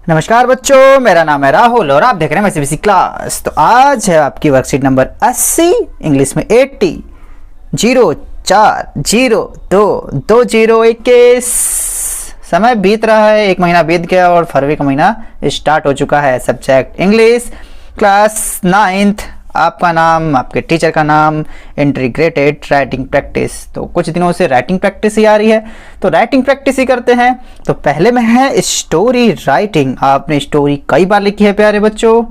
नमस्कार बच्चों, मेरा नाम है राहुल और आप देख रहे हैं मैथमेटिक्स क्लास। तो आज है आपकी वर्कशीट नंबर 80, इंग्लिश में 80, 04022021। समय बीत रहा है, एक महीना बीत गया और फरवरी का महीना स्टार्ट हो चुका है। Subject English, class 9th। आपका नाम, आपके टीचर का नाम, इंटीग्रेटेड राइटिंग प्रैक्टिस। तो कुछ दिनों से राइटिंग प्रैक्टिस ही आ रही है, तो राइटिंग प्रैक्टिस ही करते हैं। तो पहले में है स्टोरी राइटिंग। आपने स्टोरी कई बार लिखी है प्यारे बच्चों,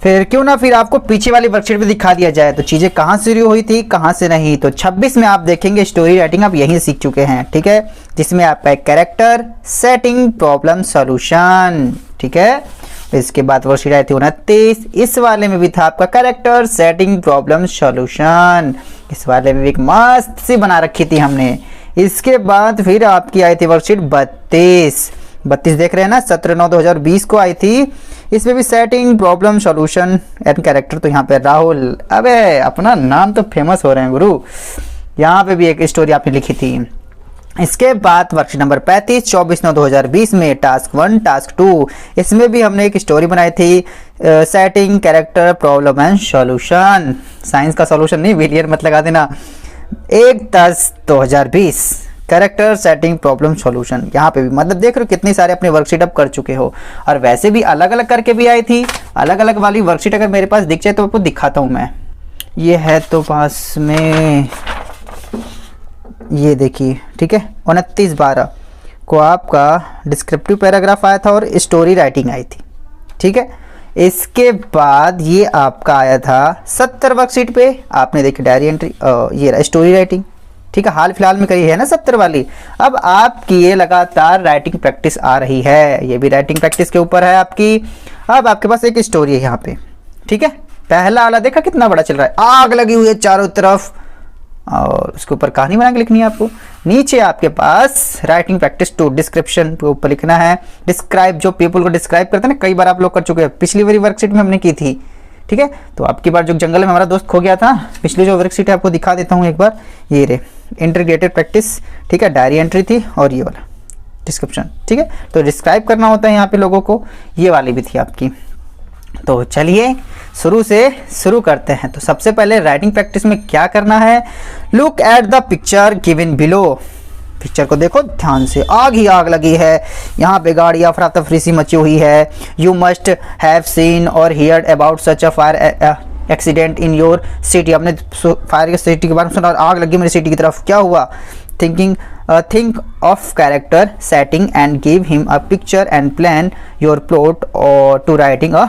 फिर क्यों ना फिर आपको पीछे वाली वर्कशीट में दिखा दिया जाए। तो चीज़ें कहाँ से शुरू हुई थी, कहाँ से नहीं। तो 26 में आप देखेंगे स्टोरी राइटिंग आप यहीं सीख चुके हैं, ठीक है, जिसमें आपका एक कैरेक्टर, सेटिंग, प्रॉब्लम, सॉल्यूशन, ठीक है। इसके बाद वर्कशीट आई थी 29, इस वाले में भी था आपका कैरेक्टर, सेटिंग, प्रॉब्लम, सॉल्यूशन। इस वाले में भी एक मस्त सी बना रखी थी हमने। इसके बाद फिर आपकी आई थी वर्कशीट 32 देख रहे हैं ना, 17/9/2020 को आई थी। इसमें भी setting, problem, solution and character. तो यहाँ पे राहुल, अबे अपना नाम तो फेमस हो रहे हैं गुरु। यहाँ पे भी एक स्टोरी आपने लिखी थी। इसके बाद वर्कशीट नंबर 35, 24/9/2020 में टास्क 1, टास्क 2, इसमें भी हमने एक स्टोरी बनाई थी, setting, character, problem and solution. Science का सॉल्यूशन नहीं, विलियर मत लगा देना। 1/10/2020, कैरेक्टर, सेटिंग, प्रॉब्लम, सॉल्यूशन। यहाँ पे भी मतलब देख रहे हो कितनी सारे अपने वर्कशीट अब कर चुके हो। और वैसे भी अलग अलग करके भी आई थी। अलग अलग वाली वर्कशीट अगर मेरे पास दिख जाए तो आपको दिखाता हूँ मैं। ये है तो पास में, ये देखिए, ठीक है। 29/12 को आपका डिस्क्रिप्टिव पैराग्राफ आया था और स्टोरी राइटिंग आई थी, ठीक है। इसके बाद ये आपका आया था 70 वर्कशीट पे, आपने देखी डायरी एंट्री, ये स्टोरी राइटिंग, ठीक है। हाल फिलहाल में करी है ना 70 वाली। अब आपकी ये लगातार राइटिंग प्रैक्टिस आ रही है, ये भी राइटिंग प्रैक्टिस के ऊपर है आपकी। अब आपके पास एक स्टोरी है यहाँ पे, ठीक है। पहला वाला देखा कितना बड़ा चल रहा है, आग लगी हुई है चारों तरफ, और उसके ऊपर कहानी बना के लिखनी है आपको। नीचे आपके पास राइटिंग प्रैक्टिस 2, डिस्क्रिप्शन के ऊपर लिखना है। डिस्क्राइब, जो पीपल को डिस्क्राइब करते हैं ना, कई बार आप लोग कर चुके हैं, पिछली वाली वर्कशीट में हमने की थी, ठीक है। तो आपकी बार जो जंगल में हमारा दोस्त खो गया था, पिछली जो वर्कशीट है आपको दिखा देता हूँ एक बार। ये रे इंटीग्रेटेड प्रैक्टिस, ठीक है, डायरी एंट्री थी, और ये वाला डिस्क्रिप्शन, ठीक है। तो डिस्क्राइब करना होता है यहाँ पे लोगों को, ये वाली भी थी आपकी। तो चलिए शुरू से शुरू करते हैं। तो सबसे पहले राइटिंग प्रैक्टिस में क्या करना है, look at the picture given below. Picture को देखो ध्यान से, आग ही आग लगी है, यहाँ पे गाड़ी अफरा तफरी सी मची हुई है। यू मस्ट हैव सीन और heard about such a fire accident in your city. आपने फायर की सिटी के बारे में सुना और आग लगी मेरी सिटी की तरफ, क्या हुआ। Think of character, setting and give him a picture and plan your plot और to writing a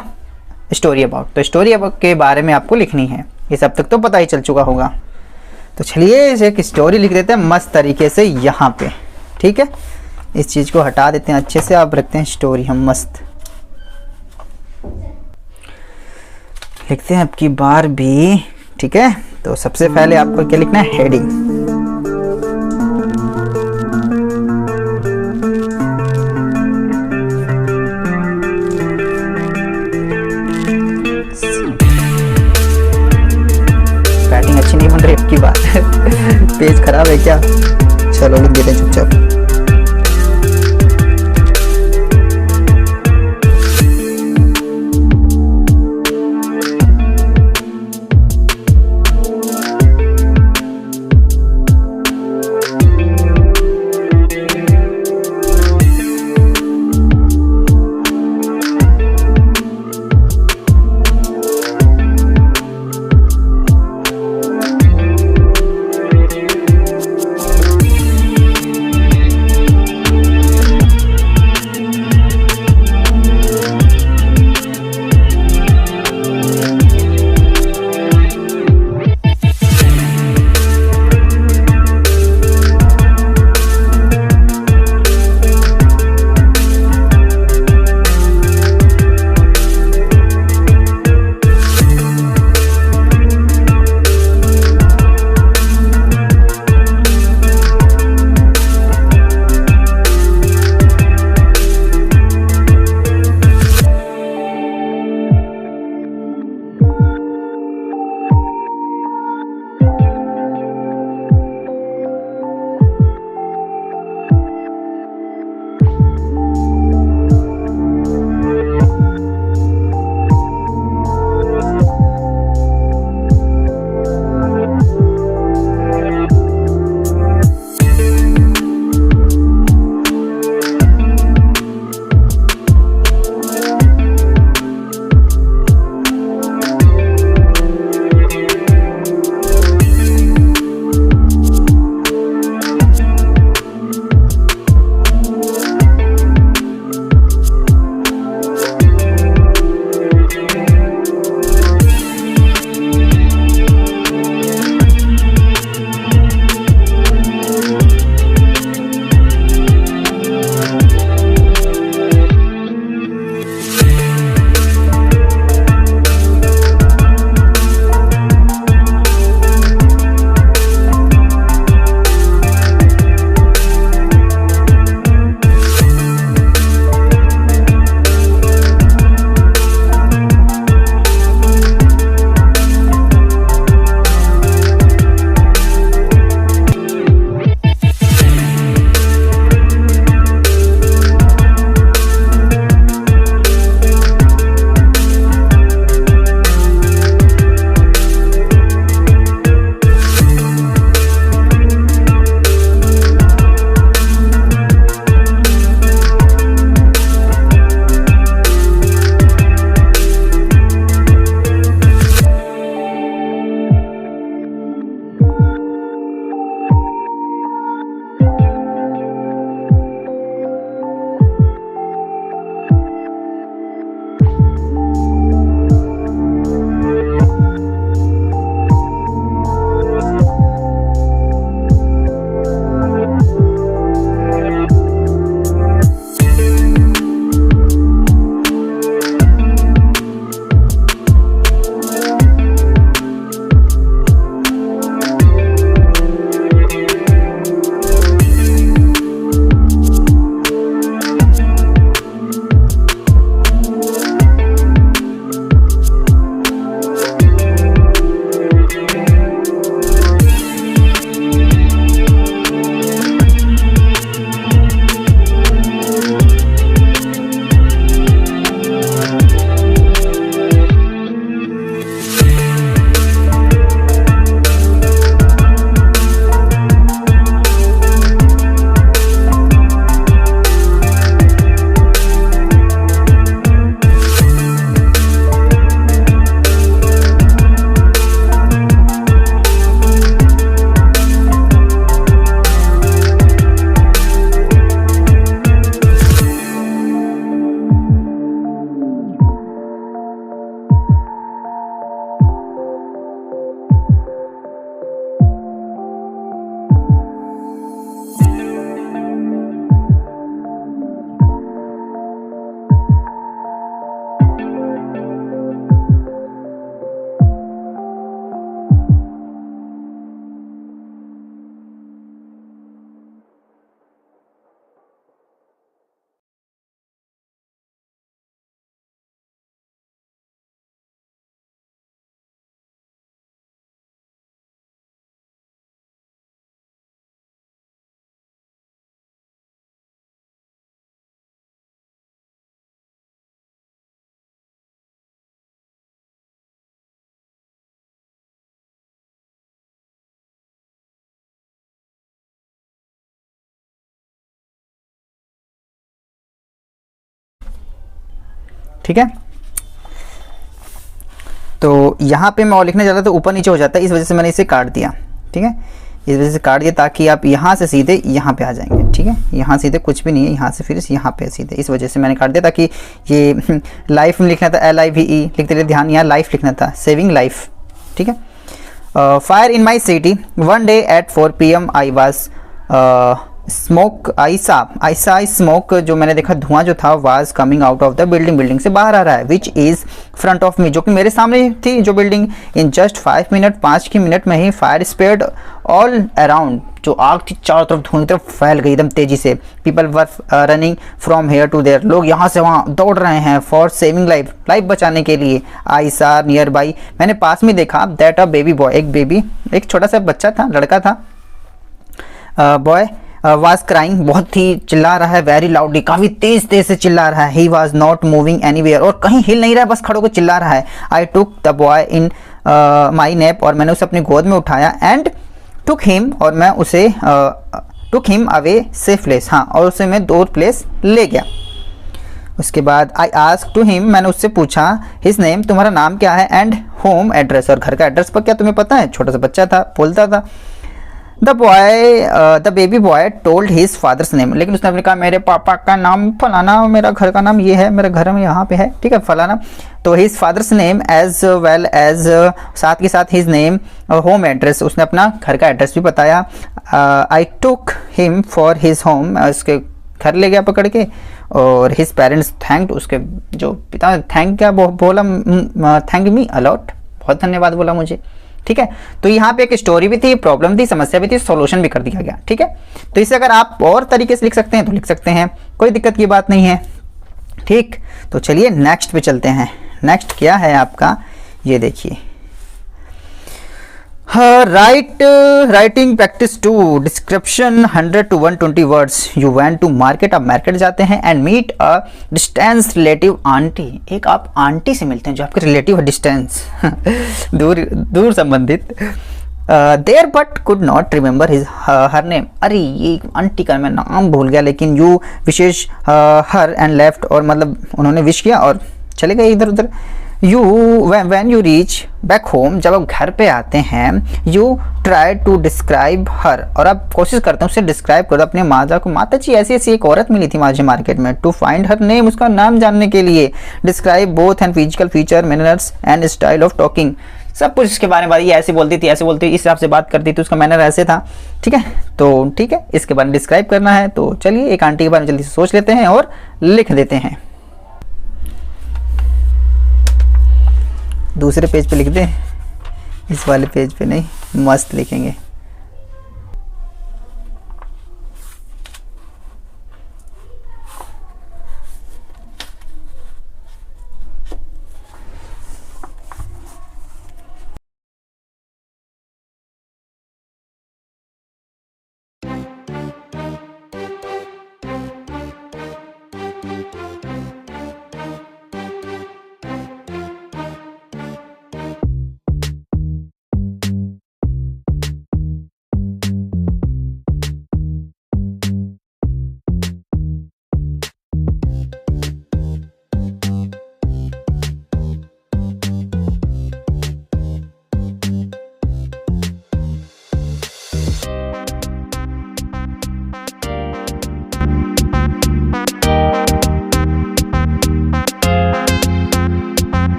story about. तो स्टोरी के बारे में आपको लिखनी है, ये सब तक तो पता ही चल चुका होगा। तो चलिए इसे एक स्टोरी लिख देते हैं मस्त तरीके से यहाँ पे, ठीक है। इस चीज़ को हटा देते हैं अच्छे से, आप रखते हैं स्टोरी हम मस्त लिखते हैं अब की बार भी, ठीक है। तो सबसे पहले आपको क्या लिखना है, हेडिंग। अच्छी नहीं बन रही अब की बात पेज खराब है क्या, चलो लिख देते हैं चुपचाप। ठीक है। तो यहाँ पे मैं और लिखने जा रहा था तो ऊपर नीचे हो जाता है, इस वजह से मैंने इसे काट दिया। ठीक है, इस वजह से काट दिया ताकि आप यहाँ से सीधे यहाँ पे आ जाएंगे। ठीक है, यहाँ सीधे कुछ भी नहीं है, यहाँ से फिर यहाँ पे सीधे, इस वजह से मैंने काट दिया ताकि ये लाइफ में लिखना था, LIVE लिखते रहे, ध्यान यहाँ लाइफ लिखना था, सेविंग लाइफ। ठीक है। Fire in my city one day at 4 PM I was smoke, I saw smoke, जो मैंने देखा धुआं जो था, was coming out of the building से बाहर आ रहा है, which is front of me, जो कि मेरे सामने थी जो बिल्डिंग। इन जस्ट 5 मिनट, 5 की मिनट में ही फायर स्प्रेड ऑल अराउंड, जो आग थी चारों तरफ धुआं की तरफ फैल गई एकदम तेजी से। People were running from here to there, लोग यहाँ से वहाँ दौड़ रहे हैं फॉर सेविंग लाइफ बचाने के लिए। आई सा नियर बाई, मैंने पास में देखा, दैट अ बेबी बॉय, एक छोटा सा बच्चा था, लड़का था, बॉय वाज क्राइंग, बहुत ही चिल्ला रहा है, वेरी लाउडली, काफ़ी तेज से चिल्ला रहा है। He was not moving anywhere, और कहीं हिल नहीं रहा है, बस खड़े होकर चिल्ला रहा है। I took the boy in my nap, और मैंने उसे अपनी गोद में उठाया, एंड टुक हिम, और मैं उसे took him away safe place, हाँ, और उसे मैं दूर प्लेस ले गया। उसके बाद आई आस्क टू हिम, मैंने उससे पूछा, हिज नेम, तुम्हारा नाम क्या है, एंड होम एड्रेस, और घर का एड्रेस पर क्या तुम्हें पता है। छोटा सा बच्चा था, बोलता था। The baby boy told his father's name, लेकिन उसने अपने कहा मेरे पापा का नाम फलाना, मेरा घर का नाम ये है, मेरा घर में यहाँ पे है, ठीक है, फलाना। तो his father's name as well as, साथ के साथ हिज नेम, होम एड्रेस, उसने अपना घर का एड्रेस भी बताया। I took him for his home, उसके घर ले गया पकड़ के, और हिज पेरेंट्स थैंक्ड, उसके जो पिता थैंक क्या बोला, थैंक मी अलॉट, बहुत धन्यवाद बोला मुझे। ठीक है, तो यहाँ पे एक स्टोरी भी थी, प्रॉब्लम थी, समस्या भी थी, सॉल्यूशन भी कर दिया गया। ठीक है, तो इसे अगर आप और तरीके से लिख सकते हैं तो लिख सकते हैं, कोई दिक्कत की बात नहीं है। ठीक, तो चलिए नेक्स्ट पे चलते हैं। नेक्स्ट क्या है आपका, ये देखिए, writing practice 2, description 100 to 120 words. You went to market, आप मार्केट जाते हैं, and meet a distance relative aunty, एक आप आंटी से मिलते हैं जो आपके रिलेटिव है, डिस्टेंस दूर संबंधित। There but could not remember his her name, अरे ये आंटी का मैं नाम भूल गया, लेकिन you wished her and left, और मतलब उन्होंने विश किया और चले गए इधर उधर। You when you reach back home, जब आप घर पे आते हैं, you try to describe her, और आप कोशिश करते हैं उसे डिस्क्राइब करो अपने माता को, माता जी ऐसी ऐसी एक औरत मिली थी मुझे मार्केट में। टू फाइंड हर नेम, उसका नाम जानने के लिए। Describe both and physical feature, manners and style of talking, सब कुछ इसके बारे में, ये ऐसे बोलती थी, ऐसे बोलती थी, इस हिसाब से बात करती थी, उसका मैनर ऐसे था। ठीक है, तो ठीक है, इसके बारे में डिस्क्राइब करना है, तो चलिए एक आंटी के बारे में जल्दी से सोच लेते हैं और लिख देते हैं। दूसरे पेज पे लिख दें, इस वाले पेज पे नहीं, मस्त लिखेंगे।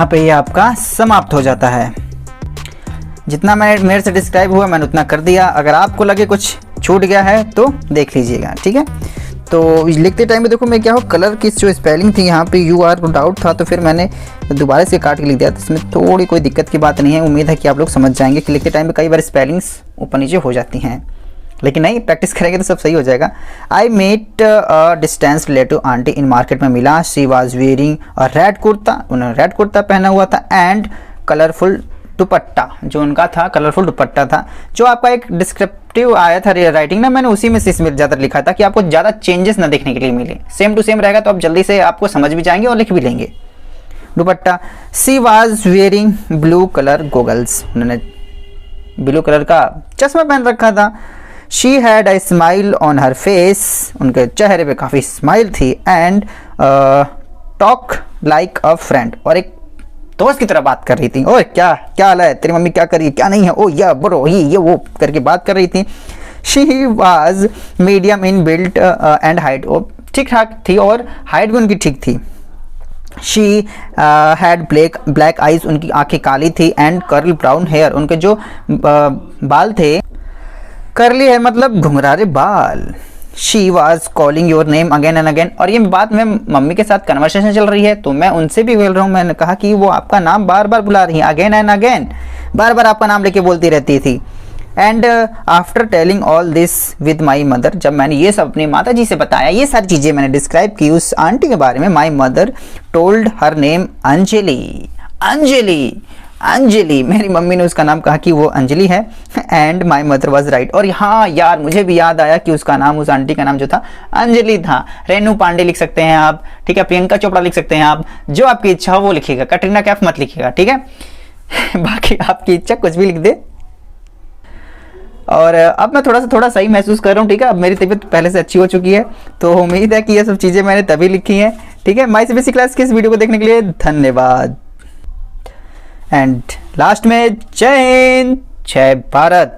यहाँ पे ये आपका समाप्त हो जाता है। जितना मेरे से डिस्क्राइब हुआ मैंने उतना कर दिया। अगर आपको लगे कुछ छूट गया है तो देख लीजिएगा, ठीक है। तो लिखते टाइम में देखो मैं क्या हो, कलर की जो स्पेलिंग थी यहाँ पे यू आर डाउट था, तो फिर मैंने दोबारा से काट के लिख दिया। तो इसमें थोड़ी कोई दिक्कत की बात नहीं है। उम्मीद है कि आप लोग समझ जाएंगे कि लिखते टाइम में कई बार स्पेलिंग्स ऊपर नीचे हो जाती हैं, लेकिन नहीं, प्रैक्टिस करेंगे तो सब सही हो जाएगा। I met distance relative aunty in market में मिला। She was wearing red kurta, उन्होंने रेड कुर्ता पहना हुआ था, एंड कलरफुल दुपट्टा, जो उनका था कलरफुल दुपट्टा था। जो आपका एक डिस्क्रिप्टिव आया था राइटिंग ना, मैंने उसी में से इसमें ज़्यादा लिखा था कि आपको ज़्यादा चेंजेस ना देखने के लिए मिले। सेम टू सेम रहेगा तो आप जल्दी से आपको समझ भी जाएंगे और लिख भी लेंगे। दुपट्टा। She was wearing blue colour goggles, उन्होंने ब्लू कलर का चश्मा पहन रखा था। She had a smile on her face, उनके चेहरे पे काफ़ी स्माइल थी। And talk like a friend, और एक दोस्त की तरह बात कर रही थी। ओए क्या क्या हाल है, तेरी मम्मी क्या कर रही है, क्या नहीं है, ओ या ब्रो ये वो करके बात कर रही थी। She was medium in built and height, वो ठीक ठाक थी और हाइट भी उनकी ठीक थी। शी हैड ब्लैक आइज, उनकी आंखें काली थी। एंड कर्ल ब्राउन हेयर, उनके जो बाल थे करली है मतलब घुंघरारे बाल। She was calling your name again and again, और ये बात में मम्मी के साथ कन्वर्सेशन चल रही है तो मैं उनसे भी बोल रहा हूँ। मैंने कहा कि वो आपका नाम बार बार बुला रही है, अगेन एंड अगेन, बार बार आपका नाम लेके बोलती रहती थी। And after telling all this with my mother, जब मैंने ये सब अपनी माता जी से बताया, ये सारी चीज़ें मैंने डिस्क्राइब की उस आंटी के बारे में, my mother told her name Anjali. Anjali Anjali, मेरी मम्मी ने उसका नाम कहा कि वो अंजलि है। And my mother was right, और हाँ यार मुझे भी याद आया कि उसका नाम, उस आंटी का नाम जो था अंजलि था। रेनू पांडे लिख सकते हैं आप, ठीक है, प्रियंका चोपड़ा लिख सकते हैं आप, जो आपकी इच्छा हो वो लिखिएगा, कटरीना कैफ मत लिखिएगा, ठीक है। बाकी आपकी इच्छा कुछ भी लिख दे। और अब मैं थोड़ा सही महसूस कर रहा हूँ, ठीक है। अब मेरी तबीयत पहले से अच्छी हो चुकी है, तो उम्मीद है कि ये सब चीज़ें मैंने तभी लिखी हैं, ठीक है। माई सीबीएसई क्लास की इस वीडियो को देखने के लिए धन्यवाद। एंड लास्ट में जय हिंद, जय भारत।